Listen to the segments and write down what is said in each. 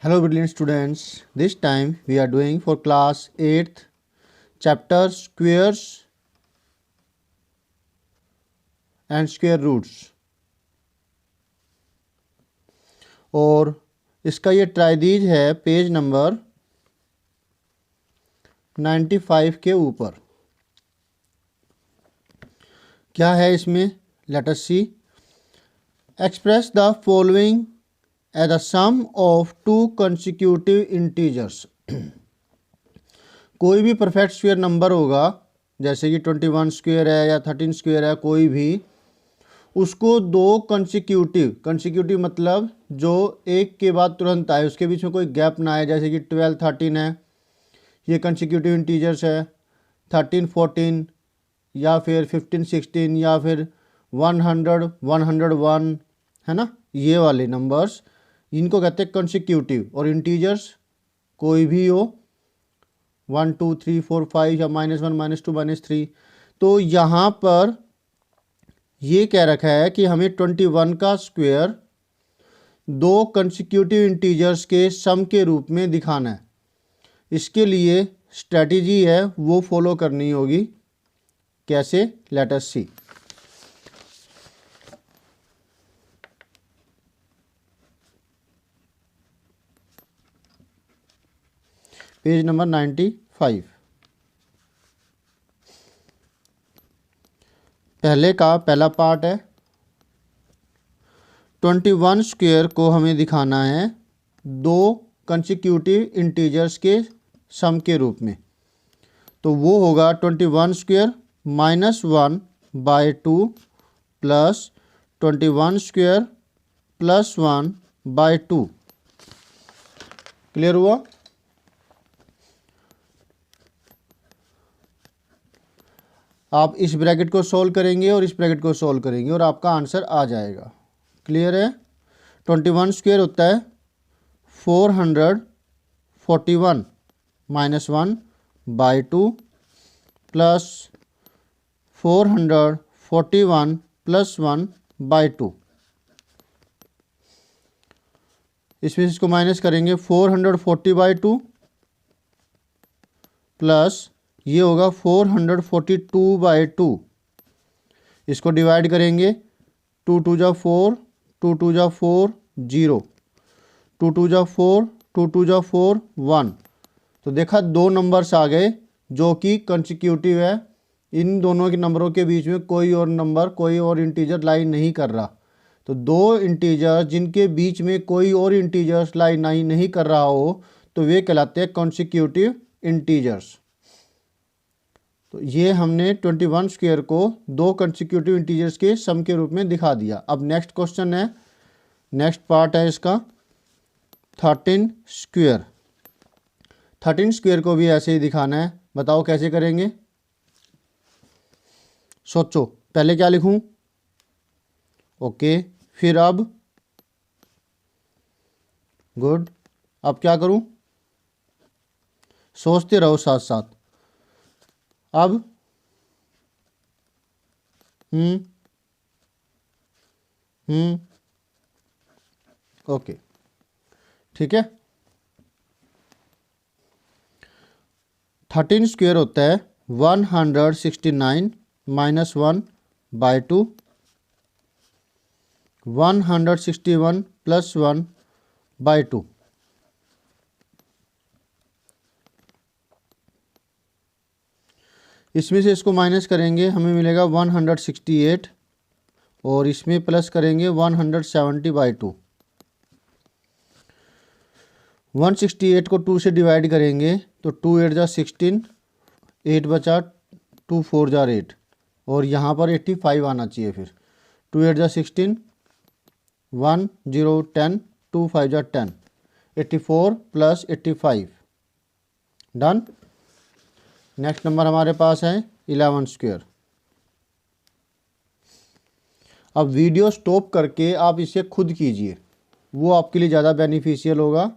Hello brilliant students, this time we are doing for class 8th chapter squares and square roots और इसका ये ट्राइदीज है page number 95 के ऊपर। क्या है इसमें, let us see. Express the following as the sum of two consecutive integers. कोई भी परफेक्ट स्क्वायर नंबर होगा, जैसे कि 21 स्क्वायर है या 13 स्क्वायर है, कोई भी, उसको दो कंसेक्यूटिव मतलब जो एक के बाद तुरंत आए, उसके बीच में कोई गैप ना आए, जैसे कि 12 13 है, ये कंसेक्यूटिव इंटीजर्स है। 13 14 या फिर 15 16 या फिर 100 101 है ना, ये वाले नंबर्स इनको कहते हैं कंसेक्यूटिव। और इंटीजर्स कोई भी हो, 1 2 3 4 5 या -1 -2 -3। तो यहाँ पर ये कह रखा है कि हमें 21 का स्क्वायर दो कंसेक्यूटिव इंटीजर्स के सम के रूप में दिखाना है। इसके लिए स्ट्रेटजी है वो फॉलो करनी होगी। कैसे, let us see. Page number 95। पहले का पहला पार्ट है, 21 स्क्वायर को हमें दिखाना है दो कंसेक्यूटिव इंटीजर्स के सम के रूप में। तो वो होगा 21 स्क्वायर -1/2 प्लस 21 स्क्वायर +1/2। क्लियर हुआ? आप इस ब्रैकेट को सॉल्व करेंगे और इस ब्रैकेट को सॉल्व करेंगे और आपका आंसर आ जाएगा। क्लियर है? 21 स्क्वायर होता है 441 -1/2 प्लस 441 +1/2। इसमें इसको माइनस करेंगे, 440/2 प्लस ये होगा 442/2। इसको डिवाइड करेंगे, 2 2 जा 4, 2 2 जा 4 0, 2 2 जा 4, 2 2 जा 4 1। तो देखा दो नंबर्स आ गए जो कि कंसेक्यूटिव है। इन दोनों के नंबरों के बीच में कोई और नंबर, कोई और इंटीजर लाइन नहीं कर रहा। तो दो इंटीजर जिनके बीच में कोई और इंटीजर्स लाइन नहीं कर रहा हो तो वे कहलाते हैं कंसेक्यूटिव इंटीजर्स। तो ये हमने 21 स्क्वायर को दो कंसेक्यूटिव इंटीजर्स के सम के रूप में दिखा दिया। अब नेक्स्ट क्वेश्चन है, नेक्स्ट पार्ट है इसका 13 स्क्वायर। 13 स्क्वायर को भी ऐसे ही दिखाना है। बताओ कैसे करेंगे? सोचो, पहले क्या लिखूं? ओके, फिर अब गुड, अब क्या करूं? सोचते रहो साथ साथ। अब ओके, ठीक है। 13 स्क्वायर होता है 169 -1/2, 161 +1/2। इसमें से इसको माइनस करेंगे, हमें मिलेगा 168 और इसमें प्लस करेंगे 170/2। 168 को 2 से डिवाइड करेंगे तो 2 8 जा 16, 8 बचा, 2 4 जा 8 और यहाँ पर 85 आना चाहिए। फिर 2 8 जा 16, 1 0 10, 2 5 जा 10, 84 + 85 डन। नेक्स्ट नंबर हमारे पास है 11 स्क्वायर। अब वीडियो स्टॉप करके आप इसे खुद कीजिए, वो आपके लिए ज़्यादा बेनिफिशियल होगा।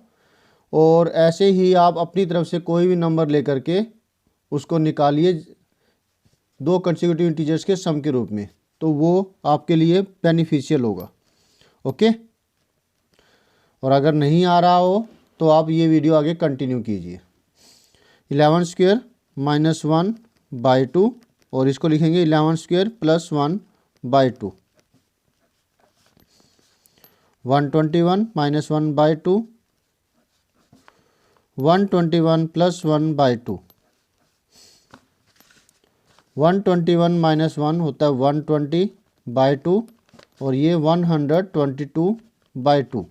और ऐसे ही आप अपनी तरफ से कोई भी नंबर लेकर के उसको निकालिए दो कंसेक्यूटिव इंटीजर्स के सम के रूप में, तो वो आपके लिए बेनिफिशियल होगा। ओके, और अगर नहीं आ रहा हो तो आप ये वीडियो आगे कंटिन्यू कीजिए। 11 स्क्वायर माइनस 1 बाई 2 और इसको लिखेंगे 11 square plus 1 by 2। 121 minus 1 by 2, 121 plus 1 by 2। 121 minus 1 होता है 120 बाई 2 और ये 122 बाई 2।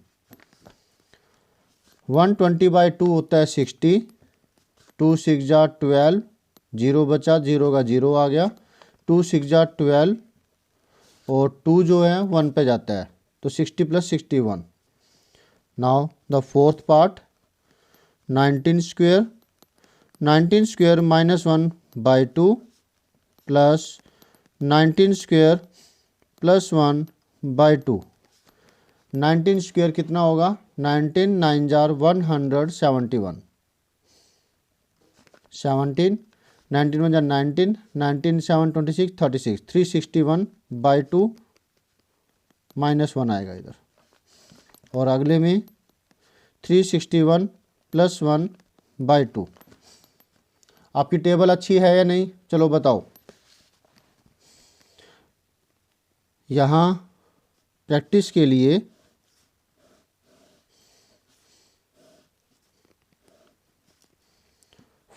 120 बाई 2 होता है 60, 2 6 जा 12, 0 बचा, 0 का 0 आ गया, 2 6 जा 12 और 2 जो है 1 पे जाता है तो 60 plus 61। Now the fourth part 19 square, 19 square minus 1 by 2 plus 19 square plus 1 by 2। 19 square कितना होगा? 19 9 जार 171, 17, 19 1 जार 19, 19 7 26 36, 361 बाई 2 माइनस 1 आएगा इधर। और अगले में 361 प्लस 1 बाई 2। आपकी टेबल अच्छी है या नहीं? चलो बताओ। यहाँ प्रैक्टिस के लिए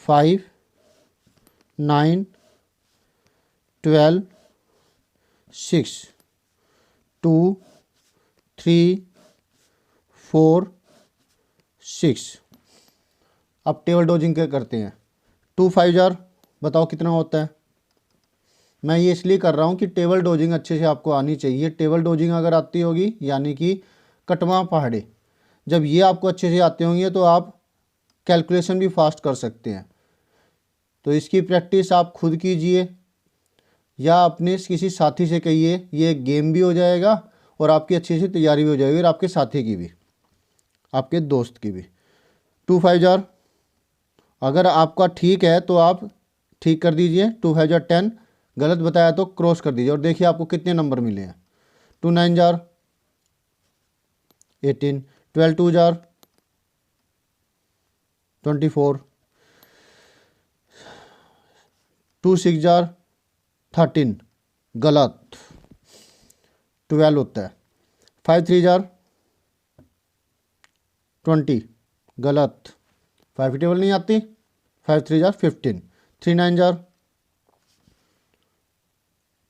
फाइव, 9, 12, 6, 2, 3, 4, 6। अब टेबल डोजिंग क्या करते हैं? 2 5 जार बताओ कितना होता है? मैं ये इसलिए कर रहा हूँ कि टेबल डोजिंग अच्छे से आपको आनी चाहिए। टेबल डोजिंग अगर आती होगी यानी कि कटवा पहाड़े, जब ये आपको अच्छे से आते होंगे तो आप कैलकुलेशन भी फास्ट कर सकते हैं। तो इसकी प्रैक्टिस आप खुद कीजिए या अपने किसी साथी से कहिए। ये गेम भी हो जाएगा और आपकी अच्छी से तैयारी भी हो जाएगी और आपके साथी की भी, आपके दोस्त की भी। 2 5 जार अगर आपका ठीक है तो आप ठीक कर दीजिए। 2 5 जार 10, गलत बताया तो क्रॉस कर दीजिए और देखिए आपको कितने नंबर मिले हैं। 2 9 जार 18, 12 2 जार 24, 2 6 जार 13, गलत, 12 होता है। 5 3 जार 20, गलत, 5 टेबल नहीं आती। 5 3 jar 15, 3 9 jar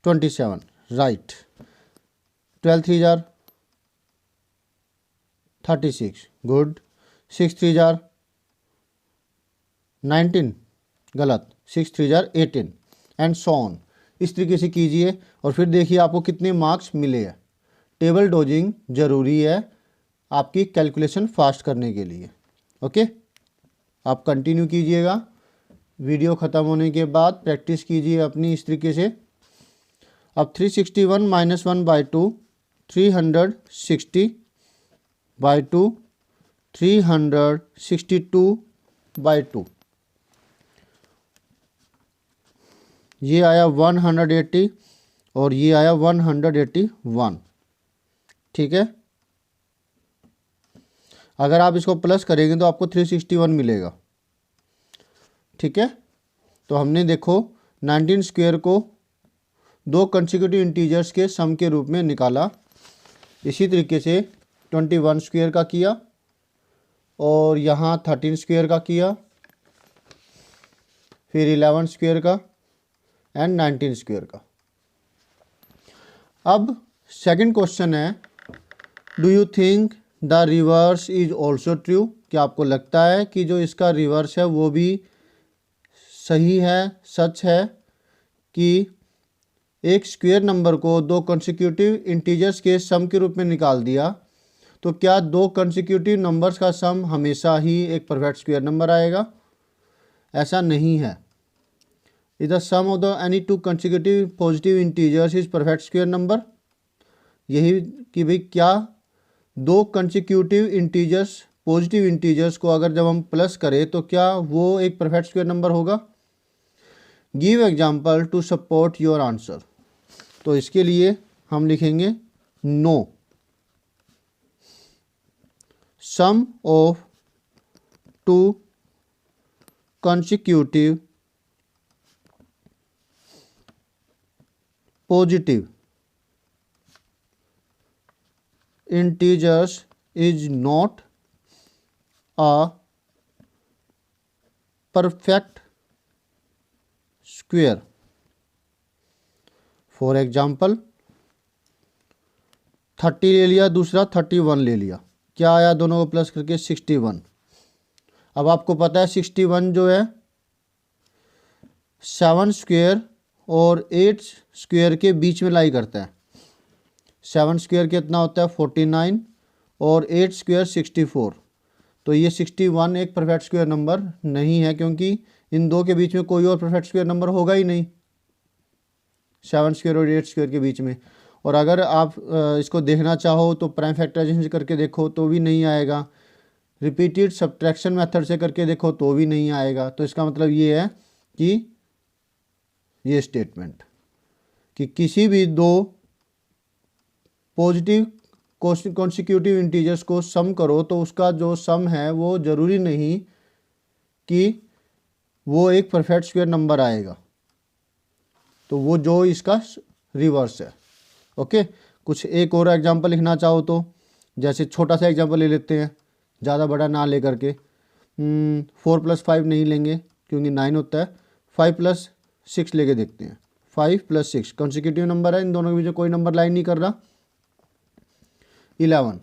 27, right. 12 3 jar 36, good. 6 3 jar 19, गलत। 6 3 जार 18 एंड सो ऑन। इस तरीके से कीजिए और फिर देखिए आपको कितने मार्क्स मिले हैं। टेबल डोजिंग ज़रूरी है आपकी कैलकुलेशन फास्ट करने के लिए। ओके, आप कंटिन्यू कीजिएगा। वीडियो ख़त्म होने के बाद प्रैक्टिस कीजिए अपनी इस तरीके से। अब 361 माइनस 1 बाई 2, 360 बाई 2, 362 बाई 2, ये आया 180 और ये आया 181। ठीक है, अगर आप इसको प्लस करेंगे तो आपको 361 मिलेगा। ठीक है, तो हमने देखो 19 स्क्वायर को दो कंसेक्यूटिव इंटीजर्स के सम के रूप में निकाला। इसी तरीके से 21 स्क्वायर का किया और यहाँ 13 स्क्वायर का किया, फिर 11 स्क्वायर का एंड 19 स्क्वायर का। अब सेकंड क्वेश्चन है, do you think the reverse is also true? क्या आपको लगता है कि जो इसका रिवर्स है वो भी सही है, सच है कि एक स्क्वायर नंबर को दो कंसेक्यूटिव इंटीजर्स के सम के रूप में निकाल दिया तो क्या दो कंसेक्यूटिव नंबर्स का सम हमेशा ही एक परफेक्ट स्क्वायर नंबर आएगा? ऐसा नहीं है। Is the sum of the any two consecutive positive integers is perfect square number. यही कि भाई क्या दो कंसेक्यूटिव इंटीजर्स पॉजिटिव इंटीजर्स को अगर जब हम प्लस करें तो क्या वो एक परफेक्ट स्क्वायर नंबर होगा? Give example to support your answer. तो इसके लिए हम लिखेंगे no. Sum of two consecutive positive integers is not a perfect square. For example 30 ले लिया, दूसरा 31 ले लिया, क्या आया दोनों को प्लस करके 61। अब आपको पता है 61 जो है 7 स्क्वायर और 8 स्क्वायर के बीच में लाई करता है। 7 स्क्वायर कितना होता है 49 और 8 स्क्वायर 64। तो ये 61 एक परफेक्ट स्क्वायर नंबर नहीं है, क्योंकि इन दो के बीच में कोई और परफेक्ट स्क्वायर नंबर होगा ही नहीं 7 स्क्वायर और 8 स्क्वायर के बीच में। और अगर आप इसको देखना चाहो तो प्राइम फैक्टराइजेशन करके देखो तो भी नहीं आएगा, रिपीटेड सब्ट्रैक्शन मेथड से करके देखो तो भी नहीं आएगा। तो इसका मतलब ये है कि ये स्टेटमेंट कि किसी भी दो पॉजिटिव कॉन्सिक्यूटिव इंटीजर्स को सम करो तो उसका जो सम है वो ज़रूरी नहीं कि वो एक परफेक्ट स्क्वायर नंबर आएगा, तो वो जो इसका रिवर्स है। ओके, कुछ एक और एग्जांपल लिखना चाहो तो जैसे छोटा सा एग्जांपल ले लेते हैं, ज़्यादा बड़ा ना ले करके। 4 + 5 नहीं लेंगे क्योंकि 9 होता है, 5 + 6 लेके देखते हैं। 5 + 6 कॉन्सिक्यूटिव नंबर है, इन दोनों के बीच में कोई नंबर लाइन नहीं कर रहा। 11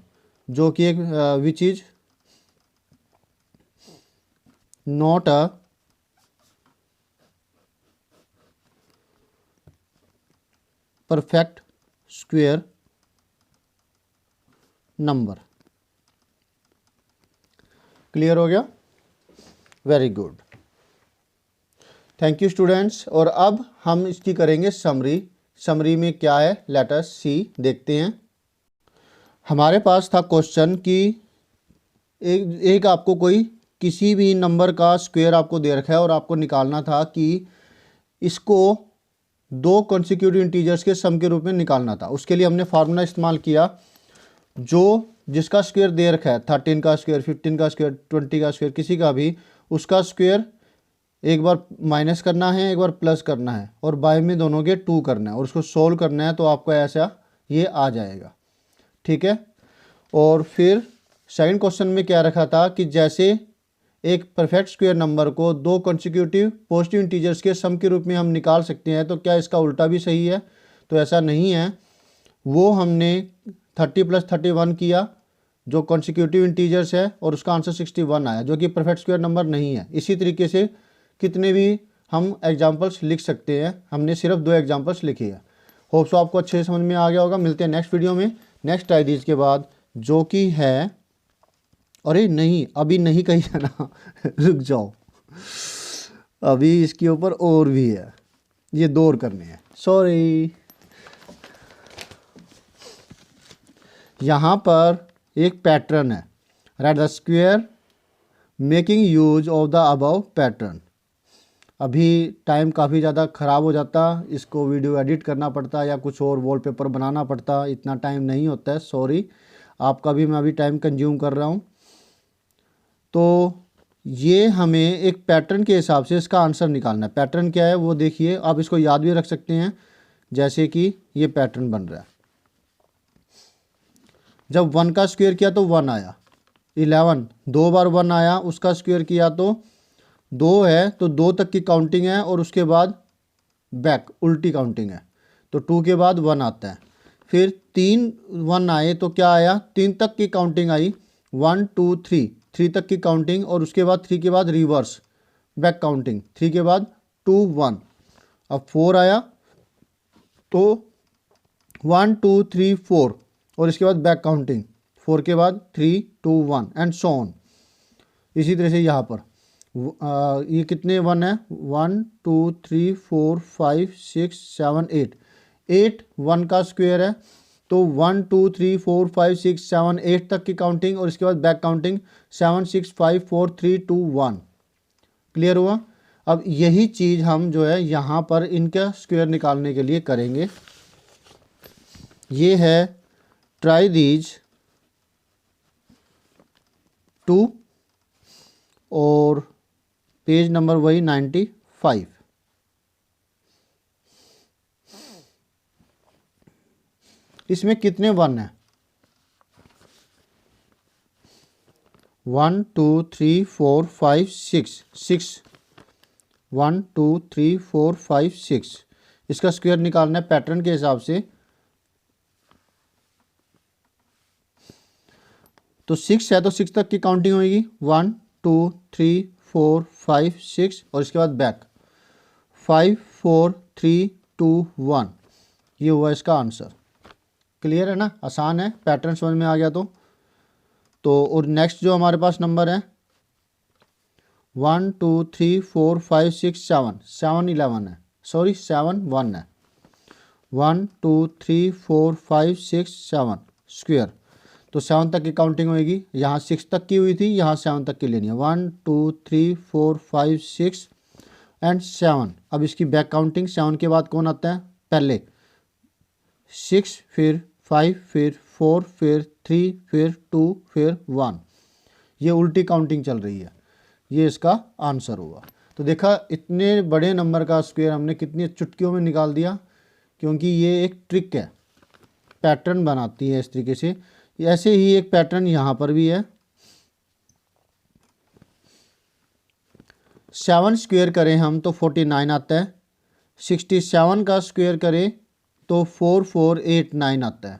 जो कि एक which is not a perfect square number. Clear हो गया? Very good, thank you students. और अब हम इसकी करेंगे समरी। समरी में क्या है लेट अस सी, देखते हैं। हमारे पास था क्वेश्चन कि एक आपको कोई किसी भी नंबर का स्क्वायर आपको दे रखा है और आपको निकालना था कि इसको दो कॉन्सिक्यूटिव इंटीजर्स के सम के रूप में निकालना था। उसके लिए हमने फार्मूला इस्तेमाल किया, जो जिसका स्क्वायर दे रखा है 13 का स्क्वायर, 15 का स्क्वायर, 20 का स्क्वायर, किसी का भी, उसका स्क्वायर एक बार माइनस करना है, एक बार प्लस करना है और बाय में दोनों के 2 करना है और उसको सोल्व करना है, तो आपको ऐसा ये आ जाएगा। ठीक है। और फिर सेकंड क्वेश्चन में क्या रखा था कि जैसे एक परफेक्ट स्क्वायर नंबर को दो कॉन्सिक्यूटिव पॉजिटिव इंटीजर्स के सम के रूप में हम निकाल सकते हैं, तो क्या इसका उल्टा भी सही है? तो ऐसा नहीं है। वो हमने 30 + 31 किया जो कॉन्सिक्यूटिव इंटीजर्स है और उसका आंसर 61 आया, जो कि परफेक्ट स्क्वायर नंबर नहीं है। इसी तरीके से कितने भी हम एग्जाम्पल्स लिख सकते हैं, हमने सिर्फ 2 एग्जाम्पल्स लिखे हैं। होप सो आपको अच्छे से समझ में आ गया होगा। मिलते हैं नेक्स्ट वीडियो में नेक्स्ट आईडीज के बाद, जो कि है, अरे नहीं अभी नहीं कही जाना रुक जाओ, अभी इसके ऊपर और भी है, ये 2 और करने हैं, सॉरी। यहाँ पर एक पैटर्न है, right the square making use of the above pattern. अभी टाइम काफ़ी ज़्यादा ख़राब हो जाता, इसको वीडियो एडिट करना पड़ता या कुछ और वॉलपेपर बनाना पड़ता, इतना टाइम नहीं होता है, सॉरी। आपका भी मैं अभी टाइम कंज्यूम कर रहा हूँ। तो ये हमें एक पैटर्न के हिसाब से इसका आंसर निकालना है। पैटर्न क्या है वो देखिए, आप इसको याद भी रख सकते हैं, जैसे कि ये पैटर्न बन रहा है। जब 1 का स्क्वायर किया तो 1 आया, 11 2 बार 1 आया, उसका स्क्वायर किया तो 2 है, तो 2 तक की काउंटिंग है और उसके बाद बैक उल्टी काउंटिंग है, तो 2 के बाद 1 आता है। फिर 3 1 आए तो क्या आया, 3 तक की काउंटिंग आई, 1 2 3 तक की काउंटिंग और उसके बाद 3 के बाद रिवर्स बैक काउंटिंग, 3 के बाद 2 1। अब 4 आया तो 1 2 3 4 और इसके बाद बैक काउंटिंग, 4 के बाद 3 2 1 एंड सो ऑन। इसी तरह से यहाँ पर ये कितने 1 है, 1 2 3 4 5 6 7 8, 8 1 का स्क्वायर है, तो 1 2 3 4 5 6 7 8 तक की काउंटिंग और इसके बाद बैक काउंटिंग 7 6 5 4 3 2 1। क्लियर हुआ? अब यही चीज़ हम जो है यहाँ पर इनका स्क्वायर निकालने के लिए करेंगे। ये है ट्राई दीज 2 और पेज नंबर वही 95। इसमें कितने 1 हैं? 1 2 3 4 5 6 6 1 2 3 4 5 6। इसका स्क्वायर निकालना है पैटर्न के हिसाब से। तो 6 है तो 6 तक की काउंटिंग होगी, 1 2 3 4 5 6 और इसके बाद बैक 5 4 3 2 1। ये हुआ इसका आंसर। क्लियर है ना, आसान है, पैटर्न समझ में आ गया तो और नेक्स्ट जो हमारे पास नंबर है 1 2 3 4 5 6 7 7 11 है, सॉरी 7 1 है। 1 2 3 4 5 6 7 स्क्वायर, तो 7 तक की काउंटिंग होगी। यहाँ 6 तक की हुई थी, यहाँ 7 तक की लेनी है। 1 2 3 4 5 6 एंड 7। अब इसकी बैक काउंटिंग 7 के बाद कौन आता है? पहले 6 फिर 5 फिर 4 फिर 3 फिर 2 फिर 1। ये उल्टी काउंटिंग चल रही है, ये इसका आंसर होगा। तो देखा, इतने बड़े नंबर का स्क्वायर हमने कितनी चुटकियों में निकाल दिया, क्योंकि ये एक ट्रिक है, पैटर्न बनाती है इस तरीके से। ऐसे ही एक पैटर्न यहाँ पर भी है। 7 स्क्वायर करें हम तो 49 आता है। 67 का स्क्वायर करें तो 4489 आता है।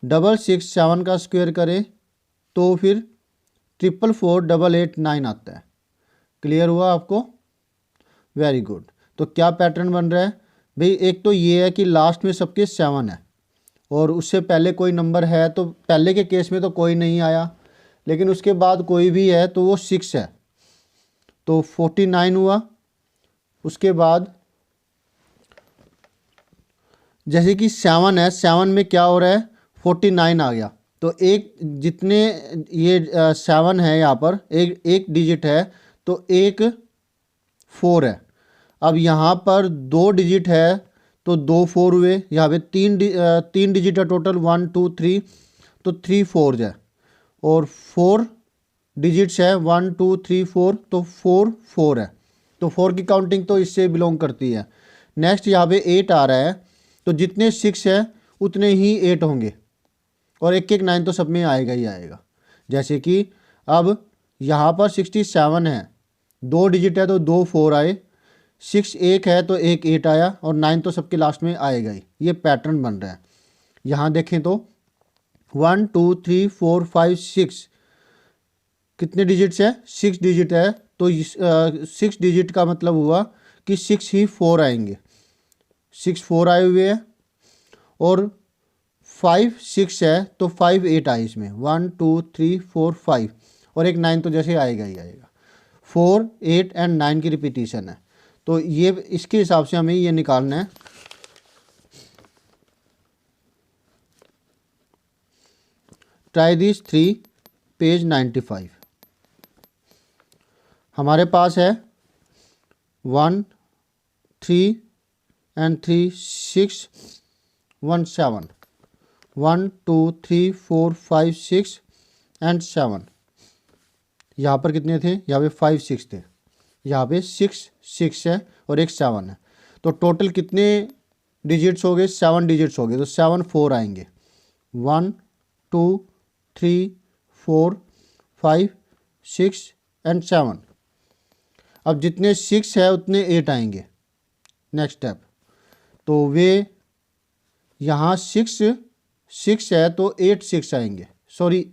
667 का स्क्वायर करें तो फिर 444889 आता है। क्लियर हुआ आपको? Very good. तो क्या पैटर्न बन रहा है भाई? एक तो ये है कि लास्ट में सबके 7 है और उससे पहले कोई नंबर है, तो पहले के केस में तो कोई नहीं आया, लेकिन उसके बाद कोई भी है तो वो 6 है, तो 49 हुआ। उसके बाद जैसे कि 7 है, 7 में क्या हो रहा है? 49 आ गया, तो एक जितने ये 7 है यहाँ पर एक डिजिट है तो एक 4 है। अब यहाँ पर 2 डिजिट है तो 2 4 हुए। यहाँ पे 3 डिजिट है टोटल, 1 2 3, तो 3 4 है। और 4 डिजिट्स है 1 2 3 4, तो 4 4 है। तो 4 की काउंटिंग तो इससे बिलोंग करती है। नेक्स्ट यहाँ पे 8 आ रहा है, तो जितने 6 है उतने ही 8 होंगे और एक 9 तो सब में आएगा ही आएगा। जैसे कि अब यहाँ पर 67 है, 2 डिजिट है तो 2 4 आए, 6 1 है तो एक 8 आया और 9 तो सबके लास्ट में आएगा ही। ये पैटर्न बन रहा है। यहाँ देखें तो 1 2 3 4 5 6 कितने डिजिट्स है? 6 डिजिट है, तो 6 डिजिट का मतलब हुआ कि 6 ही 4 आएंगे। 6 4 आए हुए हैं और 5 6 है तो 5 8 आए इसमें, 1 2 3 4 5 और एक 9 तो जैसे आएगा ही आएगा। 4 8 एंड 9 की रिपीटिशन है, तो ये इसके हिसाब से हमें ये निकालना है। Try this 3 page 95। हमारे पास है 1 3 एंड 3 6 1 7, 1 2 3 4 5 6 एंड 7। यहाँ पर कितने थे? यहाँ पे 5 6 थे, यहाँ पे 6 6 है और एक 7 है। तो टोटल कितने डिजिट्स हो गए? 7 डिजिट्स हो गए, तो 7 4 आएंगे। 1 2 3 4 5 6 एंड 7। अब जितने 6 है उतने 8 आएंगे। नेक्स्ट स्टेप, तो वे यहाँ 6 6 है तो 8 6 आएंगे, सॉरी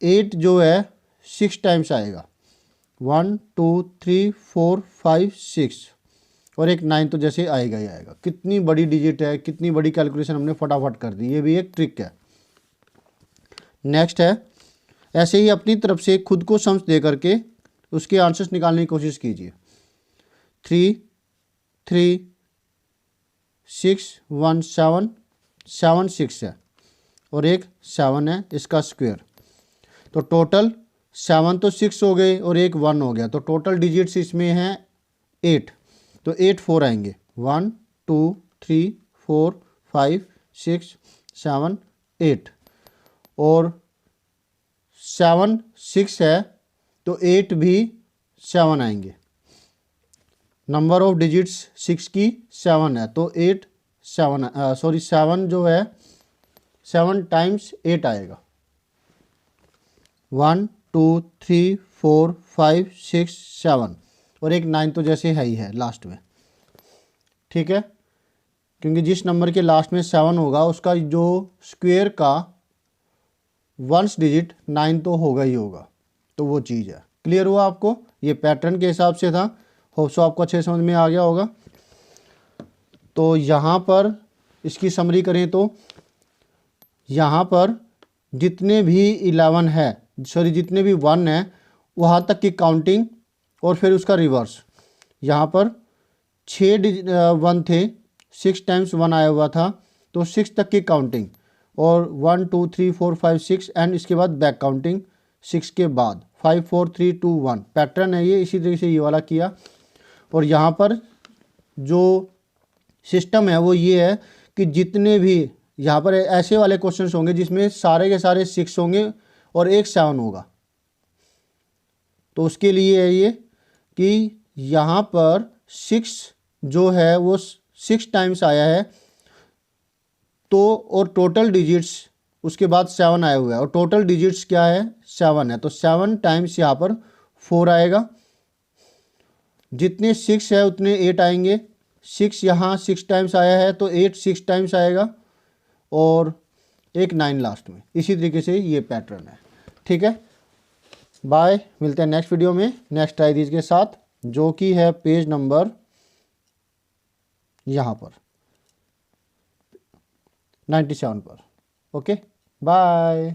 8 जो है 6 टाइम्स आएगा। 1 2 3 4 5 6 और एक 9 तो जैसे आएगा ही आएगा। कितनी बड़ी डिजिट है, कितनी बड़ी कैलकुलेशन हमने फटाफट कर दी। ये भी एक ट्रिक है। नेक्स्ट है, ऐसे ही अपनी तरफ से खुद को सम्स दे करके उसके आंसर्स निकालने की कोशिश कीजिए। 3 3 6 1 7 7 6 है और एक 7 है, इसका स्क्वायर। तो टोटल 7 तो 6 हो गए और एक 1 हो गया, तो टोटल डिजिट्स इसमें हैं 8, तो 8 4 आएंगे। 1 2 3 4 5 6 7 8 और 7 6 है तो 8 भी 7 आएंगे। नंबर ऑफ डिजिट्स 6 की 7 है, तो 7 जो है 7 टाइम्स 8 आएगा। 1 2 3 4 5 6 7 और एक 9 तो जैसे है ही है लास्ट में, ठीक है, क्योंकि जिस नंबर के लास्ट में 7 होगा उसका जो स्क्वायर का वंस डिजिट 9 तो होगा ही होगा, तो वो चीज़ है। क्लियर हुआ आपको? ये पैटर्न के हिसाब से था, होप सो आपको अच्छे समझ में आ गया होगा। तो यहाँ पर इसकी समरी करें तो यहाँ पर जितने भी 11 है, सॉरी जितने भी 1 है वहाँ तक की काउंटिंग और फिर उसका रिवर्स। यहाँ पर 6 1 थे, 6 टाइम्स 1 आया हुआ था, तो 6 तक की काउंटिंग और 1 2 3 4 5 6 एंड इसके बाद बैक काउंटिंग 6 के बाद 5 4 3 2 1 पैटर्न है ये। इसी तरीके से ये वाला किया। और यहाँ पर जो सिस्टम है वो ये है कि जितने भी यहाँ पर ऐसे वाले क्वेश्चंस होंगे जिसमें सारे के सारे 6 होंगे और एक 7 होगा, तो उसके लिए है ये कि यहाँ पर 6 जो है वो 6 टाइम्स आया है, तो और टोटल डिजिट्स उसके बाद 7 आया हुआ है और टोटल डिजिट्स क्या है 7 है, तो 7 टाइम्स यहाँ पर 4 आएगा। जितने 6 है उतने 8 आएंगे। 6 यहाँ 6 टाइम्स आया है तो 8 6 टाइम्स आएगा और एक 9 लास्ट में। इसी तरीके से ये पैटर्न है, ठीक है। बाय, मिलते हैं नेक्स्ट वीडियो में नेक्स्ट आइडियाज़ के साथ, जो कि है पेज नंबर यहाँ पर 97 पर। Okay, bye.